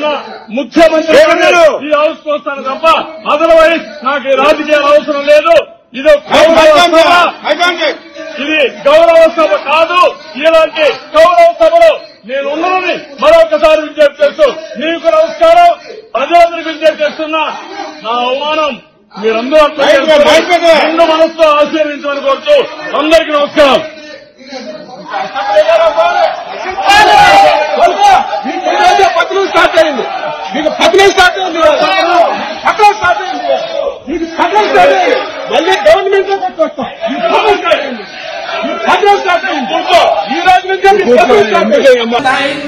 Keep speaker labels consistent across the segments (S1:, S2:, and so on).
S1: ఏదైనా ముఖ్యమంత్రి ఈ హౌస్ కు వస్తాను తప్ప అదర్వైజ్ నాకు ఈ రాజకీయాలు అవసరం లేదు. ఇది గౌరవ సభ కాదు. ఇలాంటి గౌరవ సభలో నేను ఉన్నానని మరొకసారి విజ్ఞప్తి చేస్తూ మీకు నమస్కారం. ప్రజలందరికీ విజ్ఞప్తి చేస్తున్నా. నా అవమానం మీరందరూ రెండు మనసుతో ఆశీర్వించమని కోరుతూ అందరికీ నమస్కారం.
S2: పత్రం స్టార్ట్ అయింది. మీకు పత్రం స్టార్ట్ అయింది. పత్రం స్టార్ట్ అయింది. మీకు పత్రం స్టార్ట్ అయింది. మళ్ళీ గవర్నమెంట్ లో కొట్టుకొస్తాం. పత్రం స్టార్ట్ అయింది. పత్రం స్టార్ట్ అయింది. ఈ రోజు నుంచి పత్రం స్టార్ట్ అయింది.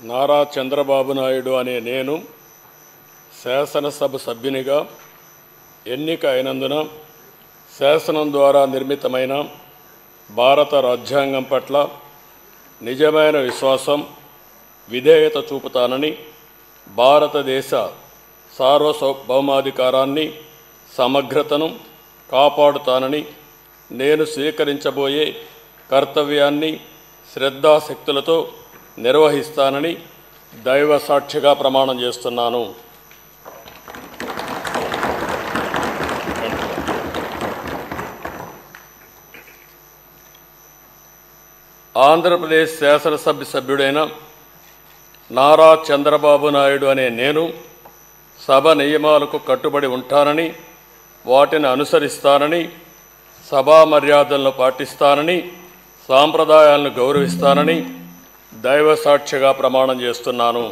S1: నారా చంద్రబాబు నాయుడు అనే నేను శాసనసభ సభ్యునిగా ఎన్నిక అయినందున శాసనం ద్వారా నిర్మితమైన భారత రాజ్యాంగం పట్ల నిజమైన విశ్వాసం, విధేయత చూపుతానని, భారతదేశ సార్వభౌమాధికారాన్ని, సమగ్రతను కాపాడుతానని, నేను స్వీకరించబోయే కర్తవ్యాన్ని శ్రద్ధాశక్తులతో నిర్వహిస్తానని దైవ సాక్షిగా ప్రమాణం చేస్తున్నాను. ఆంధ్రప్రదేశ్ శాసనసభ సభ్యుడైన నారా చంద్రబాబు నాయుడు అనే నేను సభ నియమాలకు కట్టుబడి ఉంటానని, వాటిని అనుసరిస్తానని, సభా మర్యాదలను పాటిస్తానని, సాంప్రదాయాలను గౌరవిస్తానని దైవ సాక్షిగా ప్రమాణం చేస్తున్నాను.